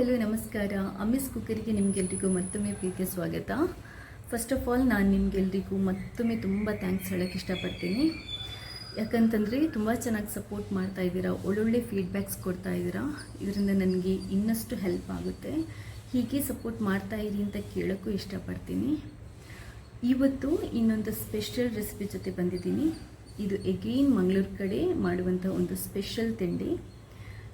Hello ನಮಸ್ಕಾರ. ಅಮ್ಮಿಸ್ ಕುಕ್ಕರಿಗೆ ನಿಮಗೆಲ್ರಿಗೂ ಮತ್ತೊಮ್ಮೆ ಪ್ರೀತಿಯ ಸ್ವಾಗತ. ಫಸ್ಟ್ ಆಫ್ ಆಲ್ ನಾನು ನಿಮಗೆಲ್ರಿಗೂ ಮತ್ತೊಮ್ಮೆ ತುಂಬ ಥ್ಯಾಂಕ್ಸ್ ಹೇಳೋಕ್ಕೆ ಇಷ್ಟಪಡ್ತೀನಿ. ಯಾಕಂತಂದರೆ ತುಂಬ ಚೆನ್ನಾಗಿ ಸಪೋರ್ಟ್ ಮಾಡ್ತಾ ಇದ್ದೀರಾ, ಒಳ್ಳೊಳ್ಳೆ ಫೀಡ್ಬ್ಯಾಕ್ಸ್ ಕೊಡ್ತಾ ಇದ್ದೀರಾ. ಇದರಿಂದ ನನಗೆ ಇನ್ನಷ್ಟು ಹೆಲ್ಪ್ ಆಗುತ್ತೆ. ಹೀಗೆ ಸಪೋರ್ಟ್ ಮಾಡ್ತಾ ಇರಿ ಅಂತ ಕೇಳೋಕ್ಕೂ ಇಷ್ಟಪಡ್ತೀನಿ. ಇವತ್ತು ಇನ್ನೊಂದು ಸ್ಪೆಷಲ್ ರೆಸಿಪಿ ಜೊತೆ ಬಂದಿದ್ದೀನಿ. ಇದು ಎಗೇನ್ ಮಂಗಳೂರು ಕಡೆ ಮಾಡುವಂಥ ಒಂದು ಸ್ಪೆಷಲ್ ತಿಂಡಿ.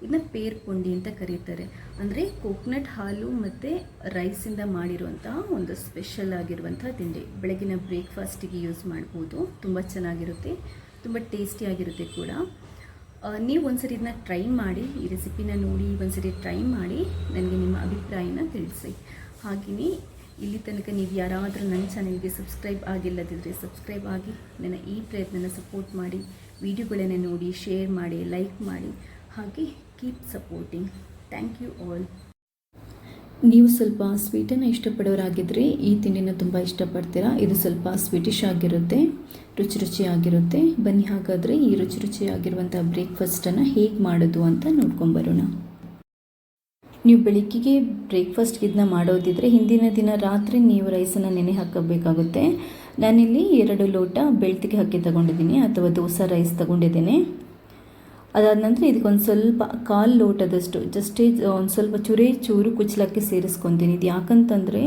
ಇದನ್ನ ಪೇರ್ ಪುಂಡಿ ಅಂತ ಕರೀತಾರೆ. ಅಂದರೆ ಕೋಕೋನಟ್ ಹಾಲು ಮತ್ತು ರೈಸಿಂದ ಮಾಡಿರುವಂಥ ಒಂದು ಸ್ಪೆಷಲ್ ಆಗಿರುವಂಥ ತಿಂಡಿ. ಬೆಳಗಿನ ಬ್ರೇಕ್ಫಾಸ್ಟಿಗೆ ಯೂಸ್ ಮಾಡ್ಬೋದು. ತುಂಬ ಚೆನ್ನಾಗಿರುತ್ತೆ, ತುಂಬ ಟೇಸ್ಟಿಯಾಗಿರುತ್ತೆ ಕೂಡ. ನೀವು ಒಂದ್ಸರಿ ಇದನ್ನ ಟ್ರೈ ಮಾಡಿ, ಈ ರೆಸಿಪಿನ ನೋಡಿ ಒಂದ್ಸರಿ ಟ್ರೈ ಮಾಡಿ ನನಗೆ ನಿಮ್ಮ ಅಭಿಪ್ರಾಯನ ತಿಳಿಸಿ. ಹಾಗೆಯೇ ಇಲ್ಲಿ ತನಕ ನೀವು ಯಾರಾದರೂ ನನ್ನ ಚಾನೆಲ್ಗೆ ಸಬ್ಸ್ಕ್ರೈಬ್ ಆಗಿಲ್ಲದಿದ್ದರೆ ಸಬ್ಸ್ಕ್ರೈಬ್ ಆಗಿ ನನ್ನ ಈ ಪ್ರಯತ್ನನ ಸಪೋರ್ಟ್ ಮಾಡಿ, ವಿಡಿಯೋಗಳನ್ನು ನೋಡಿ, ಶೇರ್ ಮಾಡಿ, ಲೈಕ್ ಮಾಡಿ, ಹಾಗೆ keep supporting. Thank you all. ನೀವು ಸ್ವಲ್ಪ ಸ್ವೀಟನ್ನು ಇಷ್ಟಪಡೋರಾಗಿದ್ದರೆ ಈ ತಿಂಡಿನ ತುಂಬ ಇಷ್ಟಪಡ್ತೀರಾ. ಇದು ಸ್ವಲ್ಪ ಸ್ವೀಟಿಶ್ ಆಗಿರುತ್ತೆ, ರುಚಿಯಾಗಿರುತ್ತೆ. ಬನ್ನಿ ಹಾಗಾದರೆ ಈ ರುಚಿಯಾಗಿರುವಂಥ ಬ್ರೇಕ್ಫಾಸ್ಟನ್ನು ಹೇಗೆ ಮಾಡೋದು ಅಂತ ನೋಡ್ಕೊಂಬರೋಣ. ನೀವು ಬೆಳಿಗ್ಗೆಗೆ ಬ್ರೇಕ್ಫಾಸ್ಟ್ಗೆ ಇದನ್ನ ಮಾಡೋದಿದ್ರೆ ಹಿಂದಿನ ದಿನ ರಾತ್ರಿ ನೀವು ರೈಸನ್ನು ನೆನೆ ಹಾಕಬೇಕಾಗುತ್ತೆ. ನಾನಿಲ್ಲಿ 2 ಲೋಟ ಬೆಳ್ತಿಗೆ ಅಕ್ಕಿ ತಗೊಂಡಿದ್ದೀನಿ ಅಥವಾ ದೋಸೆ ರೈಸ್ ತಗೊಂಡಿದ್ದೀನಿ. ಅದಾದ ನಂತರ ಇದಕ್ಕೊಂದು ಸ್ವಲ್ಪ 1/4 ಲೋಟದಷ್ಟು ಜಸ್ಟೇ ಒಂದು ಸ್ವಲ್ಪ ಚೂರು ಕುಚ್ಚಲಕ್ಕಿ ಸೇರಿಸ್ಕೊತೀನಿ. ಇದು ಯಾಕಂತಂದರೆ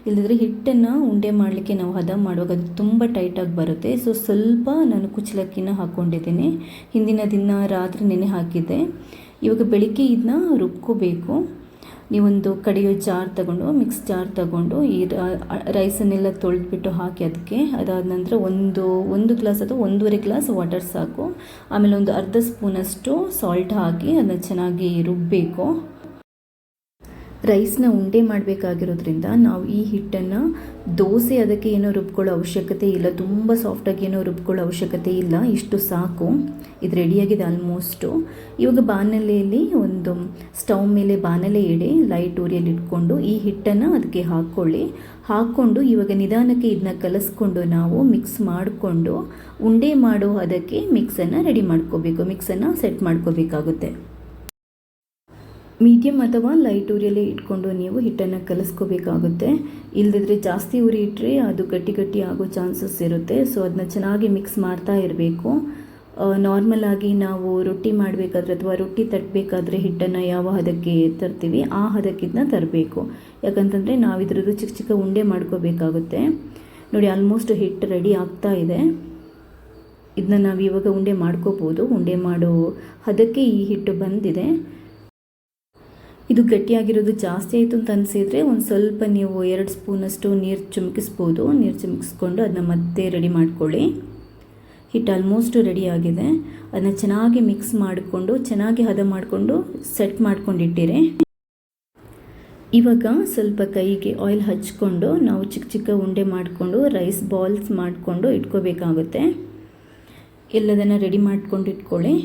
ಇಲ್ಲದಿದ್ದರೆ ಹಿಟ್ಟನ್ನು ಉಂಡೆ ಮಾಡಲಿಕ್ಕೆ ನಾವು ಹದ ಮಾಡುವಾಗ ಅದು ತುಂಬ ಟೈಟಾಗಿ ಬರುತ್ತೆ. ಸೊ ಸ್ವಲ್ಪ ನಾನು ಕುಚ್ಚಲಕ್ಕಿನ ಹಾಕ್ಕೊಂಡಿದ್ದೀನಿ. ಹಿಂದಿನ ದಿನ ರಾತ್ರಿ ನೆನೆ ಹಾಕಿದ್ದೆ. ಇವಾಗ ಬೆಳಿಗ್ಗೆ ಇದನ್ನ ರುಬ್ಕೋಬೇಕು. ನೀವೊಂದು ಕಡಿಯೋ ಜಾರ್ ತಗೊಂಡು, ಮಿಕ್ಸ್ ಜಾರ್ ತಗೊಂಡು ಈ ರೈಸನ್ನೆಲ್ಲ ತೊಳೆದ್ಬಿಟ್ಟು ಹಾಕಿ ಅದಕ್ಕೆ. ಅದಾದ ನಂತರ ಒಂದು ಗ್ಲಾಸ್ ಅಥವಾ 1.5 ಗ್ಲಾಸ್ ವಾಟರ್ ಸಾಕು. ಆಮೇಲೆ ಒಂದು ಅರ್ಧ ಸ್ಪೂನಷ್ಟು ಸಾಲ್ಟ್ ಹಾಕಿ ಅದನ್ನ ಚೆನ್ನಾಗಿ ರುಬ್ಬಬೇಕು. ರೈಸ್ನ ಉಂಡೆ ಮಾಡಬೇಕಾಗಿರೋದ್ರಿಂದ ನಾವು ಈ ಹಿಟ್ಟನ್ನು ದೋಸೆ ಅದಕ್ಕೆ ಏನೋ ರುಬ್ಕೊಳ್ಳೋ ಅವಶ್ಯಕತೆ ಇಲ್ಲ, ತುಂಬ ಸಾಫ್ಟಾಗಿ ಏನೋ ರುಬ್ಕೊಳ್ಳೋ ಅವಶ್ಯಕತೆ ಇಲ್ಲ. ಇಷ್ಟು ಸಾಕು. ಇದು ರೆಡಿಯಾಗಿದೆ ಆಲ್ಮೋಸ್ಟು. ಇವಾಗ ಬಾಣಲೆಯಲ್ಲಿ ಒಂದು ಸ್ಟವ್ ಮೇಲೆ ಬಾಣಲೆ ಇಡಿ, ಲೈಟ್ ಉರಿಯಲ್ಲಿ ಇಟ್ಕೊಂಡು ಈ ಹಿಟ್ಟನ್ನು ಅದಕ್ಕೆ ಹಾಕ್ಕೊಂಡು ಇವಾಗ ನಿಧಾನಕ್ಕೆ ಇದನ್ನ ಕಲಿಸ್ಕೊಂಡು ನಾವು ಮಿಕ್ಸ್ ಮಾಡಿಕೊಂಡು ಉಂಡೆ ಮಾಡೋ ಅದಕ್ಕೆ ಮಿಕ್ಸನ್ನು ರೆಡಿ ಮಾಡ್ಕೋಬೇಕು, ಮಿಕ್ಸನ್ನು ಸೆಟ್ ಮಾಡ್ಕೋಬೇಕಾಗುತ್ತೆ. ಮೀಡಿಯಮ್ ಅಥವಾ ಲೈಟ್ ಉರಿಯಲ್ಲೇ ಇಟ್ಕೊಂಡು ನೀವು ಹಿಟ್ಟನ್ನು ಕಲಿಸ್ಕೋಬೇಕಾಗುತ್ತೆ. ಇಲ್ಲದಿದ್ದರೆ ಜಾಸ್ತಿ ಉರಿ ಇಟ್ಟರೆ ಅದು ಗಟ್ಟಿ ಆಗೋ ಚಾನ್ಸಸ್ ಇರುತ್ತೆ. ಸೊ ಅದನ್ನ ಚೆನ್ನಾಗಿ ಮಿಕ್ಸ್ ಮಾಡ್ತಾ ಇರಬೇಕು. ನಾರ್ಮಲ್ ಆಗಿ ನಾವು ರೊಟ್ಟಿ ಮಾಡಬೇಕಾದ್ರೆ ಅಥವಾ ರೊಟ್ಟಿ ತಟ್ಟಬೇಕಾದ್ರೆ ಹಿಟ್ಟನ್ನು ಯಾವ ಹದಕ್ಕೆ ತರ್ತೀವಿ ಆ ಹದಕ್ಕೆ ಇದನ್ನ ತರಬೇಕು. ಯಾಕಂತಂದರೆ ನಾವು ಇದ್ರದ್ದು ಚಿಕ್ಕ ಉಂಡೆ ಮಾಡ್ಕೋಬೇಕಾಗುತ್ತೆ. ನೋಡಿ, ಆಲ್ಮೋಸ್ಟ್ ಹಿಟ್ಟು ರೆಡಿ ಆಗ್ತಾ ಇದೆ. ಇದನ್ನ ನಾವು ಇವಾಗ ಉಂಡೆ ಮಾಡ್ಕೋಬೋದು. ಉಂಡೆ ಮಾಡೋ ಹದಕ್ಕೆ ಈ ಹಿಟ್ಟು ಬಂದಿದೆ. ಇದು ಗಟ್ಟಿಯಾಗಿರೋದು ಜಾಸ್ತಿ ಆಯಿತು ಅಂತ ಅನಿಸಿದರೆ ಒಂದು ಸ್ವಲ್ಪ ನೀವು 2 ಸ್ಪೂನಷ್ಟು ನೀರು ಚಿಮುಕಿಸ್ಬೋದು. ನೀರು ಚಿಮುಕಿಸ್ಕೊಂಡು ಅದನ್ನ ಮತ್ತೆ ರೆಡಿ ಮಾಡ್ಕೊಳ್ಳಿ. ಹಿಟ್ಟು ಆಲ್ಮೋಸ್ಟ್ ರೆಡಿ ಆಗಿದೆ. ಅದನ್ನ ಚೆನ್ನಾಗಿ ಮಿಕ್ಸ್ ಮಾಡಿಕೊಂಡು ಚೆನ್ನಾಗಿ ಹದ ಮಾಡಿಕೊಂಡು ಸೆಟ್ ಮಾಡ್ಕೊಂಡಿಟ್ಟಿರಿ. ಇವಾಗ ಸ್ವಲ್ಪ ಕೈಗೆ ಆಯಿಲ್ ಹಚ್ಕೊಂಡು ನಾವು ಚಿಕ್ಕ ಉಂಡೆ ಮಾಡಿಕೊಂಡು ರೈಸ್ ಬಾಲ್ಸ್ ಮಾಡಿಕೊಂಡು ಇಟ್ಕೋಬೇಕಾಗುತ್ತೆ. ಎಲ್ಲದನ್ನು ರೆಡಿ ಮಾಡ್ಕೊಂಡು ಇಟ್ಕೊಳ್ಳಿ.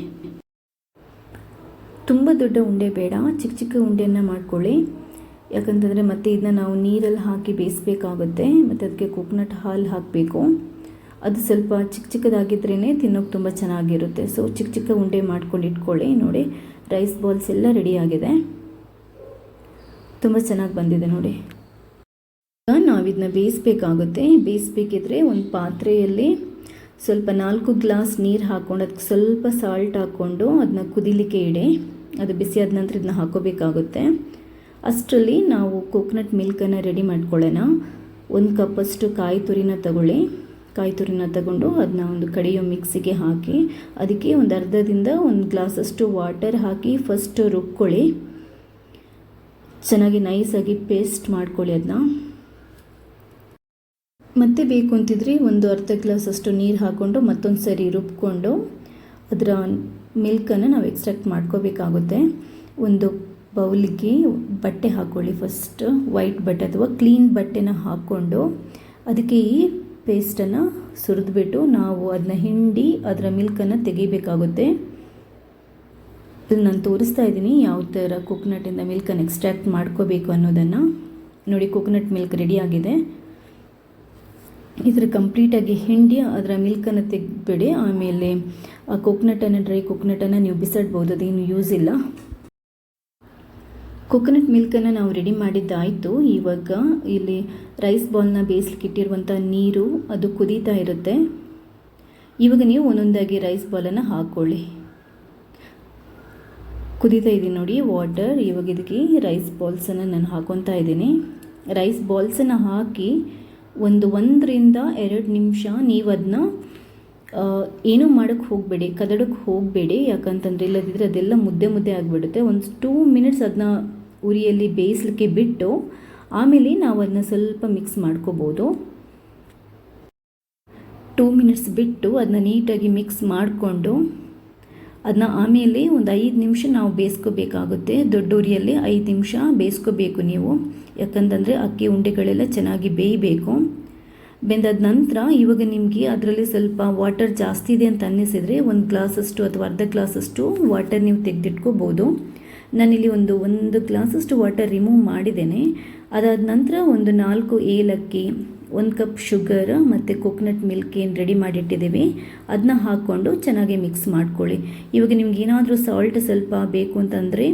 ತುಂಬ ದೊಡ್ಡ ಉಂಡೆ ಬೇಡ, ಚಿಕ್ಕ ಉಂಡೆಯನ್ನು ಮಾಡ್ಕೊಳ್ಳಿ. ಯಾಕಂತಂದರೆ ಮತ್ತೆ ಇದನ್ನ ನಾವು ನೀರಲ್ಲಿ ಹಾಕಿ ಬೇಯಿಸಬೇಕಾಗುತ್ತೆ. ಮತ್ತು ಅದಕ್ಕೆ ಕೋಕೋನಟ್ ಹಾಲು ಹಾಕಬೇಕು. ಅದು ಸ್ವಲ್ಪ ಚಿಕ್ಕದಾಗಿದ್ರೇ ತಿನ್ನೋಕೆ ತುಂಬ ಚೆನ್ನಾಗಿರುತ್ತೆ. ಸೊ ಚಿಕ್ಕ ಉಂಡೆ ಮಾಡ್ಕೊಂಡು ಇಟ್ಕೊಳ್ಳಿ. ನೋಡಿ, ರೈಸ್ ಬಾಲ್ಸ್ ಎಲ್ಲ ರೆಡಿಯಾಗಿದೆ, ತುಂಬ ಚೆನ್ನಾಗಿ ಬಂದಿದೆ ನೋಡಿ. ಈಗ ನಾವು ಇದನ್ನ ಬೇಯಿಸಬೇಕಾಗುತ್ತೆ. ಬೇಯಿಸಬೇಕಿದ್ರೆ ಒಂದು ಪಾತ್ರೆಯಲ್ಲಿ ಸ್ವಲ್ಪ 4 ಗ್ಲಾಸ್ ನೀರು ಹಾಕ್ಕೊಂಡು ಅದಕ್ಕೆ ಸ್ವಲ್ಪ ಸಾಲ್ಟ್ ಹಾಕ್ಕೊಂಡು ಅದನ್ನ ಕುದಿಲಿಕ್ಕೆ ಇಡಿ. ಅದು ಬಿಸಿ ಆದ ನಂತರ ಇದನ್ನ ಹಾಕೋಬೇಕಾಗುತ್ತೆ. ಅಷ್ಟರಲ್ಲಿ ನಾವು ಕೋಕೋನಟ್ ಮಿಲ್ಕನ್ನು ರೆಡಿ ಮಾಡ್ಕೊಳ್ಳೋಣ. 1 ಕಪ್ಪಷ್ಟು ಕಾಯಿ ತುರಿನ ತಗೊಂಡು ಅದನ್ನ ಒಂದು ಕಡಿಯೋ ಮಿಕ್ಸಿಗೆ ಹಾಕಿ ಅದಕ್ಕೆ ಒಂದು ಅರ್ಧದಿಂದ 1 ಗ್ಲಾಸಷ್ಟು ವಾಟರ್ ಹಾಕಿ ಫಸ್ಟ್ ರುಬ್ಕೊಳ್ಳಿ. ಚೆನ್ನಾಗಿ ನೈಸಾಗಿ ಪೇಸ್ಟ್ ಮಾಡ್ಕೊಳ್ಳಿ. ಅದನ್ನ ಮತ್ತೆ ಬೇಕು ಅಂತಿದ್ರೆ ಒಂದು ಅರ್ಧ ಗ್ಲಾಸಷ್ಟು ನೀರು ಹಾಕ್ಕೊಂಡು ಮತ್ತೊಂದು ಸರಿ ರುಬ್ಕೊಂಡು ಅದರ ಮಿಲ್ಕನ್ನು ನಾವು ಎಕ್ಸ್ಟ್ರಾಕ್ಟ್ ಮಾಡ್ಕೋಬೇಕಾಗುತ್ತೆ. ಒಂದು ಬೌಲಿಗೆ ಬಟ್ಟೆ ಹಾಕ್ಕೊಳ್ಳಿ. ಫಸ್ಟ್ ವೈಟ್ ಬಟ್ಟೆ ಅಥವಾ ಕ್ಲೀನ್ ಬಟ್ಟೆನ ಹಾಕ್ಕೊಂಡು ಅದಕ್ಕೆ ಈ ಪೇಸ್ಟನ್ನು ಸುರಿದ್ಬಿಟ್ಟು ನಾವು ಅದನ್ನ ಹಿಂಡಿ ಅದರ ಮಿಲ್ಕನ್ನು ತೆಗಿಬೇಕಾಗುತ್ತೆ. ಇದು ನಾನು ತೋರಿಸ್ತಾ ಇದ್ದೀನಿ ಯಾವ ಥರ ಕೋಕೋನಟ್ಟಿಂದ ಮಿಲ್ಕನ್ನು ಎಕ್ಸ್ಟ್ರಾಕ್ಟ್ ಮಾಡ್ಕೋಬೇಕು ಅನ್ನೋದನ್ನು. ನೋಡಿ, ಕೋಕೋನಟ್ ಮಿಲ್ಕ್ ರೆಡಿಯಾಗಿದೆ. ಇದರ ಕಂಪ್ಲೀಟಾಗಿ ಹಿಂಡಿ ಅದರ ಮಿಲ್ಕನ್ನು ತೆಗೆದ್ಬಿಡಿ. ಆಮೇಲೆ ಆ ಡ್ರೈ ಕೋಕೋನಟನ್ನು ನೀವು ಬಿಸಾಡ್ಬೋದು, ಅದೇನು ಯೂಸ್ ಇಲ್ಲ. ಕೊಕೊನಟ್ ಮಿಲ್ಕನ್ನು ನಾವು ರೆಡಿ ಮಾಡಿದ್ದಾಯಿತು. ಇವಾಗ ಇಲ್ಲಿ ರೈಸ್ ಬಾಲ್ನ ಬೇಯಿಸ್ಲಿಕ್ಕೆ ಇಟ್ಟಿರುವಂಥ ನೀರು ಅದು ಕುದೀತಾ ಇರುತ್ತೆ. ಇವಾಗ ನೀವು ಒಂದೊಂದಾಗಿ ರೈಸ್ ಬಾಲನ್ನು ಹಾಕ್ಕೊಳ್ಳಿ. ಕುದೀತಾ ಇದೆ ನೋಡಿ ವಾಟರ್. ಇವಾಗ ಇದಕ್ಕೆ ರೈಸ್ ಬಾಲ್ಸನ್ನು ನಾನು ಹಾಕೊತಾ ಇದ್ದೀನಿ. ರೈಸ್ ಬಾಲ್ಸನ್ನು ಹಾಕಿ 1 ರಿಂದ 2 ನಿಮಿಷ ನೀವು ಅದನ್ನ ಏನೂ ಮಾಡೋಕ್ಕೆ ಹೋಗಬೇಡಿ, ಕದಡಕ್ಕೆ ಹೋಗಬೇಡಿ. ಯಾಕಂತಂದರೆ ಇಲ್ಲದಿದ್ದರೆ ಅದೆಲ್ಲ ಮುದ್ದೆ ಮುದ್ದೆ ಆಗಿಬಿಡುತ್ತೆ. ಒಂದು 2 ಮಿನಿಟ್ಸ್ ಅದನ್ನ ಉರಿಯಲ್ಲಿ ಬೇಯಿಸಲಿಕ್ಕೆ ಬಿಟ್ಟು ಆಮೇಲೆ ನಾವು ಅದನ್ನ ಸ್ವಲ್ಪ ಮಿಕ್ಸ್ ಮಾಡ್ಕೋಬೋದು. 2 ಮಿನಿಟ್ಸ್ ಬಿಟ್ಟು ಅದನ್ನ ನೀಟಾಗಿ ಮಿಕ್ಸ್ ಮಾಡಿಕೊಂಡು ಅದನ್ನ ಆಮೇಲೆ ಒಂದು 5 ನಿಮಿಷ ನಾವು ಬೇಯಿಸ್ಕೋಬೇಕಾಗುತ್ತೆ. ದೊಡ್ಡ ಉರಿಯಲ್ಲಿ 5 ನಿಮಿಷ ಬೇಯಿಸ್ಕೋಬೇಕು ನೀವು. ಯಾಕಂತಂದರೆ ಅಕ್ಕಿ ಉಂಡೆಗಳೆಲ್ಲ ಚೆನ್ನಾಗಿ ಬೇಯಬೇಕು. ಬೆಂದಾದ ನಂತರ ಇವಾಗ ನಿಮಗೆ ಅದರಲ್ಲಿ ಸ್ವಲ್ಪ ವಾಟರ್ ಜಾಸ್ತಿ ಇದೆ ಅಂತ ಅನ್ನಿಸಿದರೆ 1 ಗ್ಲಾಸಷ್ಟು ಅಥವಾ ಅರ್ಧ ಗ್ಲಾಸಷ್ಟು ವಾಟರ್ ನೀವು ತೆಗೆದಿಟ್ಕೋಬೋದು. ನಾನಿಲ್ಲಿ ಒಂದು ಗ್ಲಾಸಷ್ಟು ವಾಟರ್ ರಿಮೂವ್ ಮಾಡಿದ್ದೇನೆ. ಅದಾದ ನಂತರ ಒಂದು 4 ಏಲಕ್ಕಿ, 1 ಕಪ್ ಶುಗರ್ ಮತ್ತು ಕೊಕೊನಟ್ ಮಿಲ್ಕ್ ಏನು ರೆಡಿ ಮಾಡಿಟ್ಟಿದ್ದೀವಿ ಅದನ್ನ ಹಾಕ್ಕೊಂಡು ಚೆನ್ನಾಗಿ ಮಿಕ್ಸ್ ಮಾಡ್ಕೊಳ್ಳಿ. ಇವಾಗ ನಿಮ್ಗೆ ಏನಾದರೂ ಸಾಲ್ಟ್ ಸ್ವಲ್ಪ ಬೇಕು ಅಂತಂದರೆ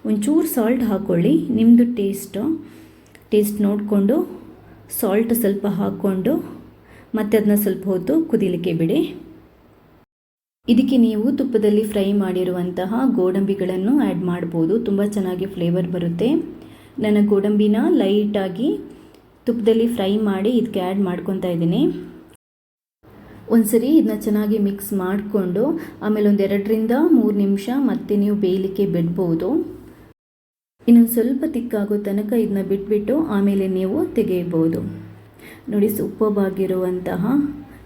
ಒಂಚೂರು ಸಾಲ್ಟ್ ಹಾಕ್ಕೊಳ್ಳಿ. ನಿಮ್ಮದು ಟೇಸ್ಟ್ ನೋಡಿಕೊಂಡು ಸಾಲ್ಟ್ ಸ್ವಲ್ಪ ಹಾಕ್ಕೊಂಡು ಮತ್ತೆ ಅದನ್ನ ಸ್ವಲ್ಪ ಹೊತ್ತು ಕುದಿಲಿಕ್ಕೆ ಬಿಡಿ. ಇದಕ್ಕೆ ನೀವು ತುಪ್ಪದಲ್ಲಿ ಫ್ರೈ ಮಾಡಿರುವಂತಹ ಗೋಡಂಬಿಗಳನ್ನು ಆ್ಯಡ್ ಮಾಡ್ಬೋದು. ತುಂಬ ಚೆನ್ನಾಗಿ ಫ್ಲೇವರ್ ಬರುತ್ತೆ. ನನ್ನ ಗೋಡಂಬಿನ ಲೈಟಾಗಿ ತುಪ್ಪದಲ್ಲಿ ಫ್ರೈ ಮಾಡಿ ಇದಕ್ಕೆ ಆ್ಯಡ್ ಮಾಡ್ಕೊತಾ ಇದ್ದೀನಿ. ಒಂದ್ಸರಿ ಇದನ್ನ ಚೆನ್ನಾಗಿ ಮಿಕ್ಸ್ ಮಾಡಿಕೊಂಡು ಆಮೇಲೆ 2 ರಿಂದ 3 ನಿಮಿಷ ಮತ್ತೆ ನೀವು ಬೇಯಲಿಕ್ಕೆ ಬಿಡ್ಬೋದು. ಇನ್ನೊಂದು ಸ್ವಲ್ಪ ತಿಕ್ಕಾಗೋ ತನಕ ಇದನ್ನ ಬಿಟ್ಬಿಟ್ಟು ಆಮೇಲೆ ನೀವು ತೆಗೆಯಬಹುದು. ನೋಡಿ ಸೂಪರ್ಬ್ ಆಗಿರುವಂತಹ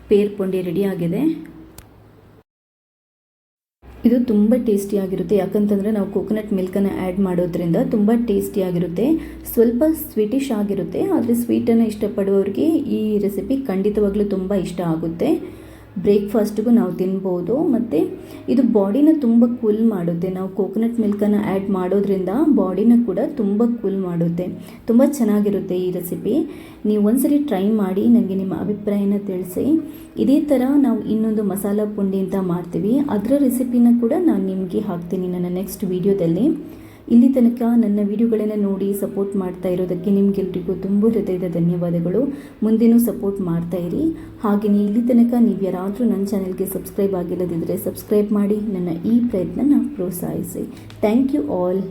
ಪೇರ್ ಪುಂಡಿ ರೆಡಿಯಾಗಿದೆ. ಇದು ತುಂಬ ಟೇಸ್ಟಿಯಾಗಿರುತ್ತೆ. ಯಾಕಂತಂದರೆ ನಾವು ಕೊಕೊನಟ್ ಮಿಲ್ಕನ್ನು ಆ್ಯಡ್ ಮಾಡೋದ್ರಿಂದ ತುಂಬ ಟೇಸ್ಟಿಯಾಗಿರುತ್ತೆ. ಸ್ವಲ್ಪ ಸ್ವೀಟಿಶ್ ಆಗಿರುತ್ತೆ. ಆದರೆ ಸ್ವೀಟನ್ನು ಇಷ್ಟಪಡುವವರಿಗೆ ಈ ರೆಸಿಪಿ ಖಂಡಿತವಾಗ್ಲೂ ತುಂಬ ಇಷ್ಟ ಆಗುತ್ತೆ. ಬ್ರೇಕ್ಫಾಸ್ಟ್ಗೂ ನಾವು ತಿನ್ಬೋದು. ಮತ್ತು ಇದು ಬಾಡಿನ ತುಂಬ ಕೂಲ್ ಮಾಡುತ್ತೆ. ನಾವು ಕೊಕೊನಟ್ ಮಿಲ್ಕನ್ನು ಆ್ಯಡ್ ಮಾಡೋದ್ರಿಂದ ಬಾಡಿನ ಕೂಡ ತುಂಬ ಕೂಲ್ ಮಾಡುತ್ತೆ. ತುಂಬ ಚೆನ್ನಾಗಿರುತ್ತೆ ಈ ರೆಸಿಪಿ. ನೀವು ಒಂದ್ಸರಿ ಟ್ರೈ ಮಾಡಿ ನನಗೆ ನಿಮ್ಮ ಅಭಿಪ್ರಾಯನ ತಿಳಿಸಿ. ಇದೇ ಥರ ನಾವು ಇನ್ನೊಂದು ಮಸಾಲ ಪುಂಡಿ ಅಂತ ಮಾಡ್ತೀವಿ. ಅದರ ರೆಸಿಪಿನ ಕೂಡ ನಾನು ನಿಮಗೆ ಹಾಕ್ತೀನಿ ನನ್ನ ನೆಕ್ಸ್ಟ್ ವೀಡಿಯೋದಲ್ಲಿ. ಇಲ್ಲಿ ತನಕ ನನ್ನ ವಿಡಿಯೋಗಳನ್ನು ನೋಡಿ ಸಪೋರ್ಟ್ ಮಾಡ್ತಾ ಇರೋದಕ್ಕೆ ನಿಮಗೆಲ್ರಿಗೂ ತುಂಬ ಹೃದಯದ ಧನ್ಯವಾದಗಳು. ಮುಂದೇನೂ ಸಪೋರ್ಟ್ ಮಾಡ್ತಾ ಇರಿ. ಹಾಗೆಯೇ ಇಲ್ಲಿ ತನಕ ನೀವು ಯಾರಾದರೂ ನನ್ನ ಚಾನೆಲ್ಗೆ ಸಬ್ಸ್ಕ್ರೈಬ್ ಆಗಿಲ್ಲದಿದ್ದರೆ ಸಬ್ಸ್ಕ್ರೈಬ್ ಮಾಡಿ ನನ್ನ ಈ ಪ್ರಯತ್ನನ ಪ್ರೋತ್ಸಾಹಿಸಿ. Thank you all.